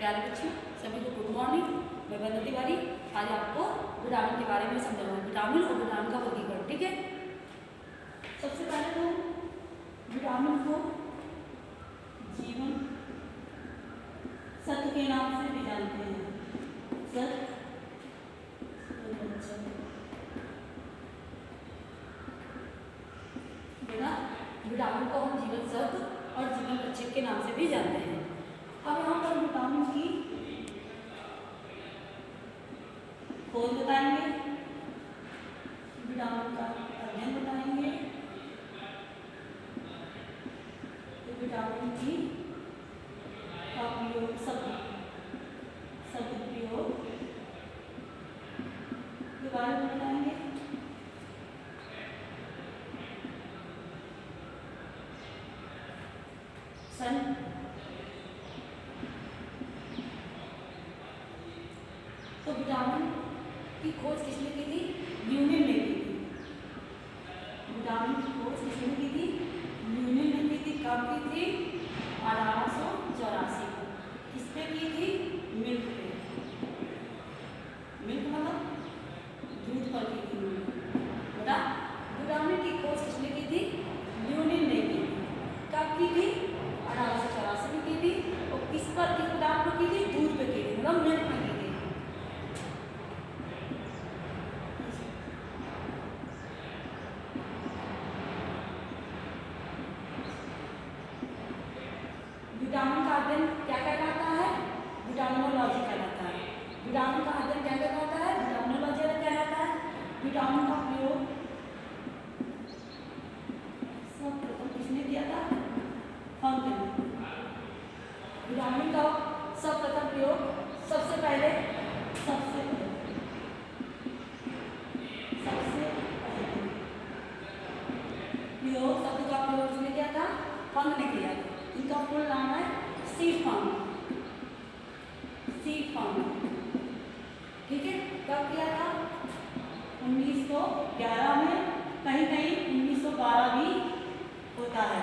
प्यारे बच्चों, सभी को गुड मॉर्निंग। मैं वंदना तिवारी आज आपको विटामिन के बारे में समझाऊंगा, विटामिन और विटामिन का वर्गीकरण। ठीक है, सबसे पहले तो विटामिन को जीवन सत्व के नाम से भी जानते हैं। विटामिन को हम जीवन सत्व और जीवन रक्षक के नाम से भी जानते हैं। अब यहाँ पर विटामिन की खोज बताएंगे, विटामिन का अध्ययन बताएंगे, तो विटामिन की का प्रयोग शब्द प्रयोग के बारे में बताएंगे। तो विटामिन की खोज किसने की थी? न्यूटन ने की थी। विटामिन की खोज किसने की थी? न्यूटन ने की थी। कब की थी? 1884 को। किस पे की थी? मिल्क पे। मिल्क मतलब दूध पर की थी। बता, विटामिन की खोज किसने की थी? न्यूटन ने की थी। कब की थी? 1884 में की थी। और किस पर, किस पदार्थ पर की थी? दूध पे की थी, मतलब मिल्क में की थी। विटामिन का अध्ययन क्या कहलाता है? विटामिनोलॉजी कहलाता है। विटामिन का अध्ययन क्या कहलाता है? विटामिनोलॉजी कहलाता है। विटामिन का प्रयोग सर्वप्रथम किसने किया था? फंक ने। विटामिन का सर्वप्रथम प्रयोग सबसे पहले प्रयोग शब्द का प्रयोग किसने किया था? फंक ने किया। इनका फुल नाम है सी फंक। ठीक है, कब किया था? 1911 में, कहीं कहीं 1912 भी होता है।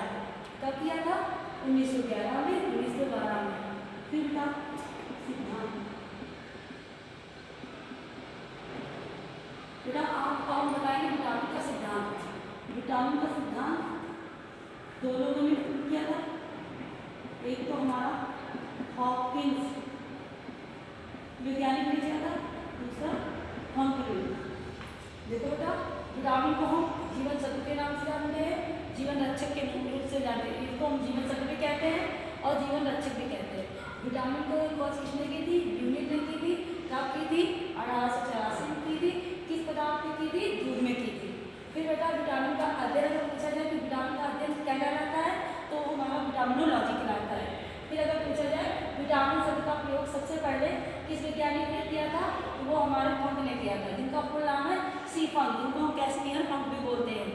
कब किया था? 1911 में, 1912 में। फिर का सिद्धांत, बेटा आप कौन बताएंगे विटामिन का सिद्धांत? विटामिन का सिद्धांत दो लोगों ने किया था। एक तो हमारा हॉकिंस वैज्ञानिक ने किया था, दूसरा फंक ने। देखो बेटा, विटामिन को हम जीवन सत्व के नाम से जानते हैं, जीवन रक्षक के रूप से जानते हैं। इसको हम जीवन सत्व भी कहते हैं और जीवन रक्षक भी कहते हैं। विटामिन को खोज किसने की थी? न्यूटन ने की थी। कब की थी? 1884 में की थी। किस पदार्थ में की थी? दूध में की थी। फिर बेटा विटामिन का अध्ययन अगर पूछा जाए तो विटामिन का अध्ययन क्या कहलाता है? तो वो हमारा विटामिनोलॉजी कहलाता है। फिर अगर पूछा जाए विटामिन शब्द का प्रयोग सबसे पहले किस वैज्ञानिक ने किया था? तो वो हमारे फंक ने किया था, जिनका फुल नाम है सी फंक, जिनको हम कैस्पियन फंक भी बोलते हैं।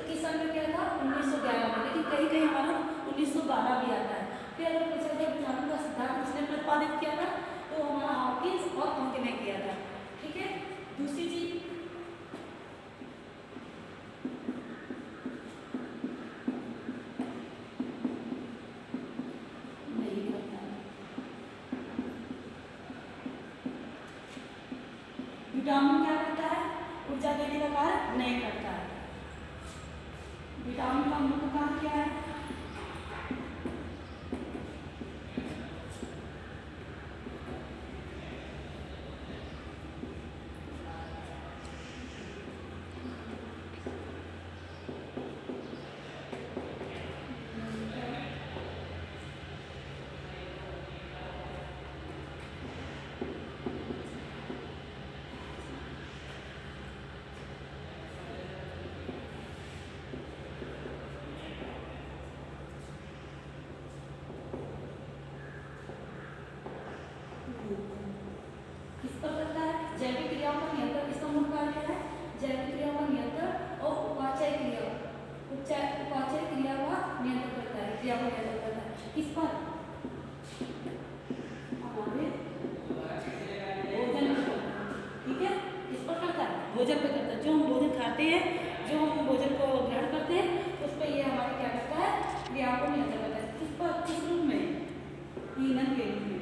किस सन में किया था? 1911 में, लेकिन कहीं कहीं हमारा 1912 भी आता है। फिर अगर पूछा जाए विटामिन का सिद्धांत किसने प्रतिपादित किया था? तो हमारा हॉकिंस और फंक ने किया था। ठीक है, दूसरी चीज विटामिन क्या करता है? ऊर्जा देने का कार्य नहीं करता है। विटामिन का मुख्य काम क्या है? किस पर करता है? जैविक क्रियाओं का नियंत्रण। इसका मुख्य कार्य है जैविक क्रियाओं का नियंत्रण और उपाचय क्रिया का नियंत्रण करता है, क्रिया को नियंत्रण करता है। किस पर? हमारे भोजन पर। ठीक है, किस पर करता है? भोजन पर करता है। जो हम भोजन खाते हैं, जो हम भोजन को ग्रहण करते हैं, उस पर यह हमारे क्या करता है? क्रिया को नियंत्रण करता है। किस पर? किस रूप में? ईंधन के रूप में।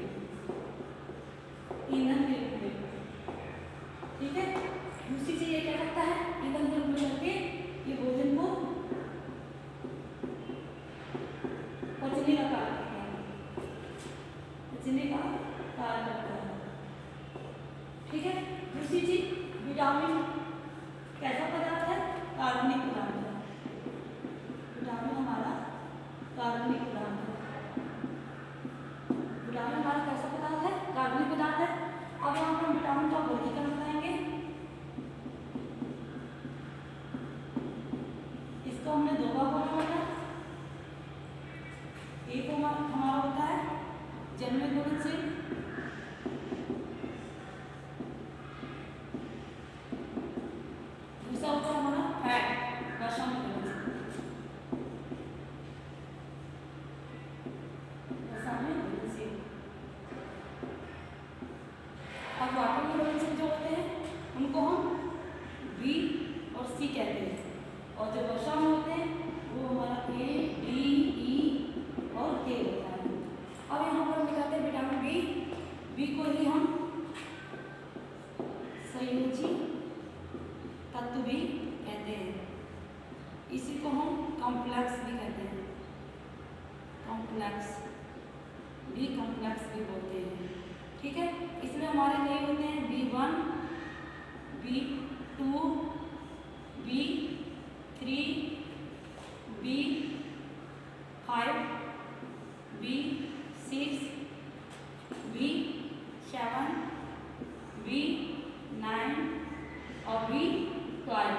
सीने का कार्य करता है। ठीक है। दूसरी चीज, विटामिन कैसा पदार्थ है? कार्बनिक पदार्थ है। विटामिन हमारा कार्बनिक पदार्थ है। विटामिन हमारा कैसा पदार्थ है? कार्बनिक पदार्थ है। अब यहाँ पर हम विटामिन का वर्गीकरण बताएंगे। इसको हमने दो भाग में बांटा। एक हमारा होता है जन्म घुलनशील, दूसरा होता है हमारा फैट रासायनिक घुलनशील। अब वाटर में घुलनशील जो होते हैं उनको हम बी और सी कहते हैं, और जो वर्षा में होते हैं वो हमारा ए, डी, ई और के होता है। अब यहाँ पर हम बताते हैं विटामिन बी। बी को ही हम संयोजी तत्व भी कहते हैं। इसी को हम कॉम्प्लेक्स भी कहते हैं। कॉम्प्लेक्स, बी कॉम्प्लेक्स भी बोलते हैं। ठीक है। इसमें हमारे कई होते हैं B1, B2, B3, B5, B6, B7, B9 और B12,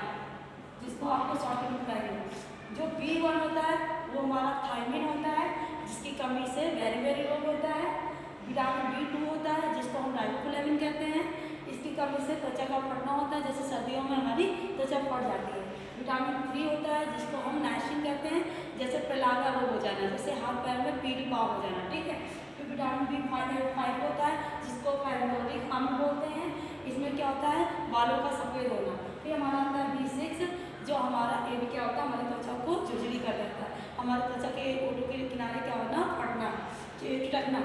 जिसको आपको शॉर्ट में बताएंगे। जो B1 होता है वो हमारा थायमिन होता है, जिसकी कमी से वेरी वेरी रोग होता है। विटामिन B2 होता है जिसको हम राइबोफ्लेविन कहते हैं, इसकी कमी से त्वचा का फटना होता है, जैसे सर्दियों में हमारी त्वचा फट जाती है। विटामिन 3 होता है जिसको हम नाइसिन कहते हैं, जैसे पेलागा रोग हो जाना, जैसे हाथ पैर में पीली पाव हो जाना। ठीक है। फिर विटामिन B5 होता है जिसको फेनोलिक अम्ल बोलते हैं, इसमें क्या होता है? बालों का सफ़ेद होना। फिर हमारा आता है B6 जो हमारा ए भी क्या होता है? हमारी त्वचा को झुरझुरी कर देता है, हमारी त्वचा के ओठों के किनारे क्या होना? फटना, टकना।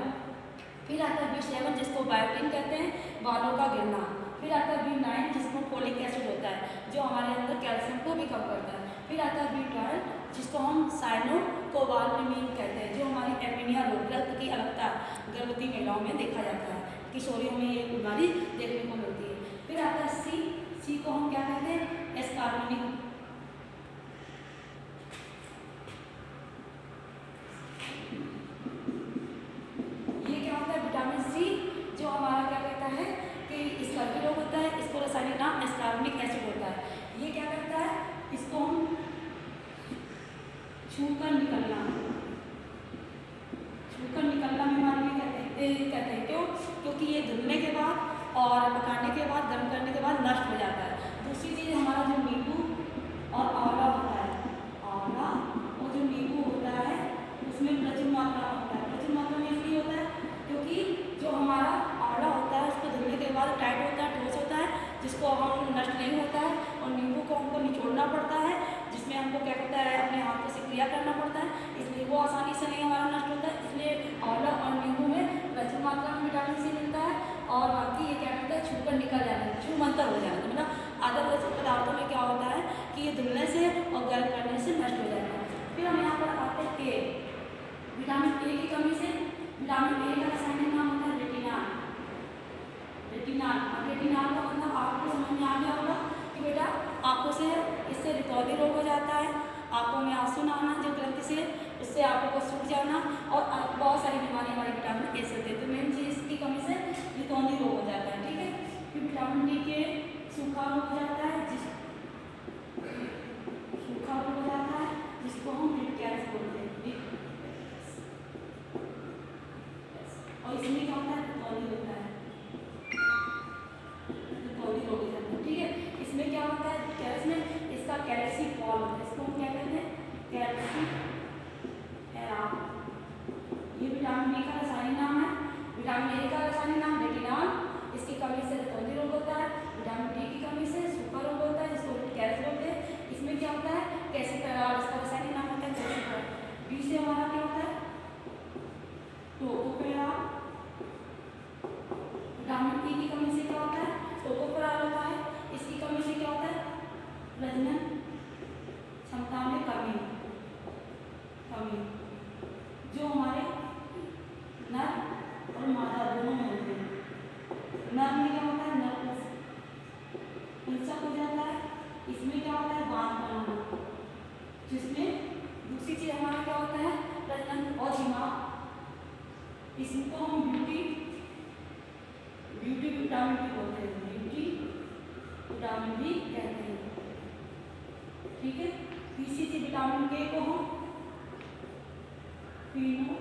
फिर आता है B7 जिसको बायोटिन कहते हैं, बालों का गिरना। फिर आता है B9 जिसमें फोलिक एसिड होता है जो हमारे अंदर कैल्शियम को भी कम करता है। फिर आता है B12 जिसको हम साइनोकोबालमिन कहते हैं, जो हमारी एनीमिया रोग, रक्त की अलपता गर्भवती महिलाओं में देखा जाता है, किशोरियों में ये बीमारी देखने को मिलती है। फिर आता है सी को हम क्या कहते हैं? एस्कार्बोनिक। जो हमारा क्या कहता है कि स्कर्वी रोग होता है, इसको रासायनिक नाम एस्कार्बोनिक एसिड होता है। ये क्या करता है? इसको हम छूकर निकलना बीमारी भी कहते हैं। क्यों? क्योंकि ये धुलने के बाद और पकाने के बाद, गर्म करने के बाद नष्ट हो जाता है। दूसरी चीज़ हमारा जो नींबू और आंवला होता है, आंवला और जो नींबू होता है उसमें प्रचुर मात्रा होता है। प्रचुर मात्रा में इसलिए होता है क्योंकि जो हमारा आंवला होता है उसको धुलने के बाद टाइट होता है, ठोस होता है, जिसको हम नष्ट नहीं होता है। और नींबू को हमको निचोड़ना पड़ता है, जिसमें हमको क्या करता है? अपने हाथों से क्रिया करना पड़ता है, इसलिए वो आसानी से नहीं हमारा नष्ट होता है। इसलिए आंवला और नींबू में प्रचुर मात्रा में विटामिन सी मिलता है। और बाकी ये क्या करता है? छूकर निकल जाता है, छूमंतर हो जाता है। मतलब अदर पदार्थों में क्या होता है कि ये धुलने से और गर्म करने से नष्ट हो जाता है। फिर हम यहाँ पर आते हैं ए। विटामिन ए की कमी से, विटामिन ए का रासायनिक नाम होता है रेटिनाल। अब रेटिनाल का मतलब आपको समझ में आ गया होगा कि बेटा आंखों से इससे रिकॉर्डी रोग हो जाता है, आंखों में आंसू ना आना जो ग्रंथि से, उससे आंखों को सूख जाना और बहुत सारी बीमारियां हमारी विटामिन ए से होती है। तो मेन चीज़ की कमी से रिकॉर्डी रोग हो जाता है। ठीक है। फिर विटामिन डी के सूखा रोग हो जाता है, जिसको हम रिकेट्स बोलते हैं। और इसमें क्या होता है? रिकॉर्डी होता है, रिकॉर्डी रोग हो जाता है। ठीक है। इसमें क्या होता है? कैल्स में इसका कैल्सीफॉल होता है, इसको हम क्या कहते हैं? कैल्सीफेरॉल। ये विटामिन बी का रासायनिक नाम है। विटामिन ए का रासायनिक नाम रेटिनॉल, इसकी कमी से रिकॉर्डी रोग होता है। विटामिन डी की कमी से सूखा रोग होता है, जिसको कैल्स बोलते हैं। इसमें क्या होता है? कैल्सीफेरॉल, इसका रासायनिक नाम होता है कैल्सीफेरॉल। बी से हमारा क्या होता है? टोकोफेरॉल। इसी को हम ब्यूटी विटामिन बी बोलते हैं, ब्यूटी विटामिन बी कहते हैं। ठीक है, इसी से विटामिन के को हम फिनो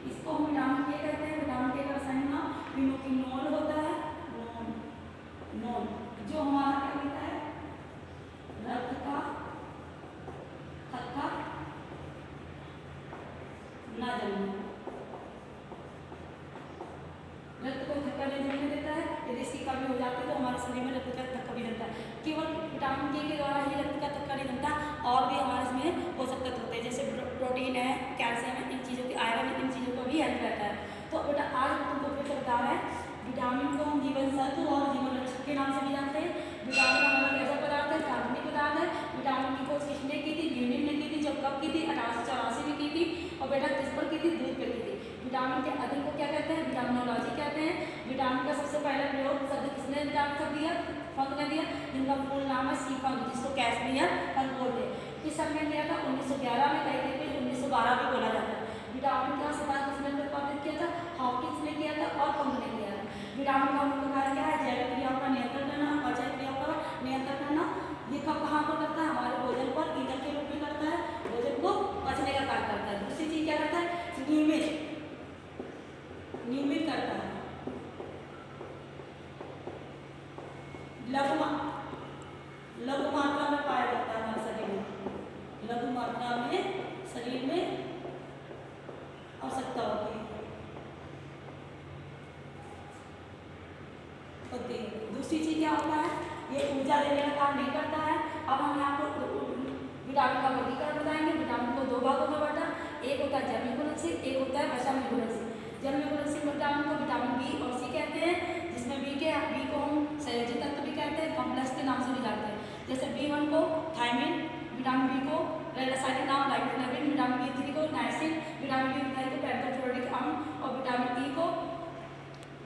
इसको हम विटामिन के कहते हैं। विटामिन के का रासायनिक नाम फिनोकिनोल होता है। नॉन जो हमारा क्या कहता है, रक्त का थक्का ना जमना, रक्त को थक्का नहीं जमने देता है। यदि इसकी कमी हो जाती है तो हमारे शरीर में रक्त का थक्का भी जमता है। केवल विटामिन के द्वारा ही रक्त का थक्का नहीं जमता, और भी हमारे इसमें पोषक तत्व होते हैं, जैसे प्रोटीन है, कैल्शियम है, इन चीज़ों की आयरन है, इन चीज़ों का भी हेल्प रहता है। तो बेटा आज तुमको फिर से बता रहे हैं, विटामिन को हम जीवन सत्व और जीवन रक्षक के नाम से भी जानते हैं। विटामिन हमारा कैसा पदार्थ है, कार्बनिक पदार्थ है। विटामिन की खोज किसने की थी, ल्यूनिन ने की थी। जब कब की थी, 1884 में की थी। और बेटा किस पर की थी, दूध पर की थी। विटामिन के अध्ययन को क्या कहते हैं, विटामिनोलॉजी कहते हैं। विटामिन का सबसे पहला प्रयोग शब्द किसने कर दिया, फंक ने दिया, जिनका फुल नाम है सी फंक, जिसको कैस्मियर फंक बोलते हैं। किस सन में दिया था, 1911 में, कहीं कहीं 1912 भी बोला जाता है। विटामिन का सिद्धांत किसने प्रतिपादित किया था, हॉकिंस ने किया था और फंक ने किया था। विटामिन का मुख्य कार्य क्या है, जैविक क्रियाओं का नियंत्रण करना, अजैविक क्रियाओं का नियंत्रण करना। ये कब कहाँ पर करता है, हमारे भोजन पर ईंधन के रूप में करता है, भोजन को पचने का कार्य करता है। दूसरी चीज क्या करता है, नियमित करता है। लघु मात्रा में पाया जाता है हमारे शरीर में, लघु मात्रा में शरीर में आवश्यकता होती है। दूसरी चीज क्या होता है, ये ऊर्जा देने का काम नहीं करता है। अब हम आपको विटामिन का वर्गीकरण बताएंगे। विटामिन को दो भागों में बांटा, एक होता है जैविक घुलनशील, एक होता है अजैविक घुलनशील। जैविक घुलनशील विटामिन को विटामिन बी और सी कहते हैं, जिसमें बी को हम संयोजी तत्व भी कहते हैं, कॉम्प्लेक्स के नाम से भी जानते हैं। जैसे B1 को थायमिन, विटामिन बी को रासायनिक नाम राइबोफ्लेविन, विटामिन B3 को नाइसिन, विटामिन B5 को पेंटोफ्लोरिक अम्ल, और विटामिन E को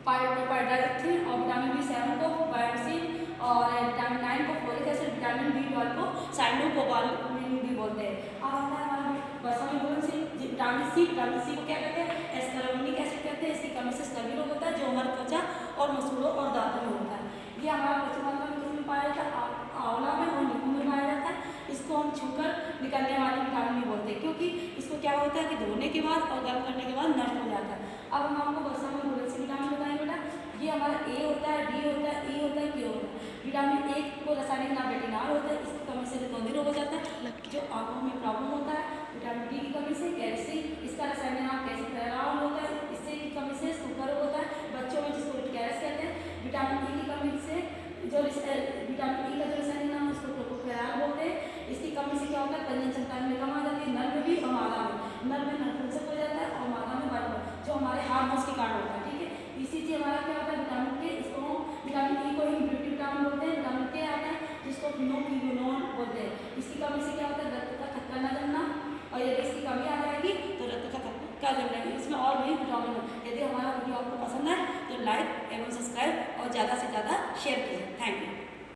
पायरिथ्रिन, और विटामिन B7 को बायोसिन, और विटामिन 9 को फोलिक एसिड, विटामिन B12 को साइनोकोबालामिन भी बोलते हैं। अब आता है हमारा रासायनिक घुलनशील विटामिन सी को क्या कहते हैं, एस्कॉर्बिक एसिड कहते हैं। इसकी कमी से स्कर्वी रोग होता है, जो हमारे त्वचा और मसूड़ों और दांतों में होता है। ये हमारा प्रचुर मात्रा में किसमें पाया जाता है, आंवला में और नींबू में पाया जाता है। इसको हम छूकर निकलने वाले विटामिन भी बोलते हैं, क्योंकि इसको क्या होता है कि धोने के बाद और गर्म करने के बाद नष्ट हो जाता है। अब हम आपको रासायनिक घुलनशील विटामिन बताएंगे। बेटा ये हमारा ए होता है, डी होता है, ई होता है, के होता है। विटामिन ए को रासायनिक नाम रेटिनॉल होता है, इसकी कमी से रिकॉर्डिंग रोग हो जाता है, जो आंखों में प्रॉब्लम होता है। विटामिन डी की कमी से कैल्शियम, इसका रासायनिक नाम कैल्शियम होता है, इससे की कमी से सुगर होता है बच्चों में, जिसको कैल्स कहते हैं। विटामिन ई की कमी से जो विटामिन ई का जो रासायनिक नाम है उसको टोकोफेराल बोलते हैं। इसकी कमी से क्या होता है, प्रजनन क्षमता में कम आ जाती है, नर में भी और मादा में। नर में नपुंसक हो जाता है और मादा में बाल, जो हमारे हार्मोन्स के कारण होता है। ठीक है, इसी से हमारा क्या होता है, विटामिन के, इसको विटामिन ई को ही ब्यूटी विटामिन बोलते हैं। विटामिन के आता है, जिसको फिनोकिनोल बोलते हैं। इसकी कमी से क्या होता है, रक्त का थक्का न जमना, और यदि इसकी कमी आ जाएगी तो रक्त का थक्का जम जाएगी। इसमें और भी विटामिन है। यदि हमारा वीडियो आपको पसंद है तो लाइक एवं सब्सक्राइब और ज़्यादा से ज़्यादा शेयर कीजिए। Thank you.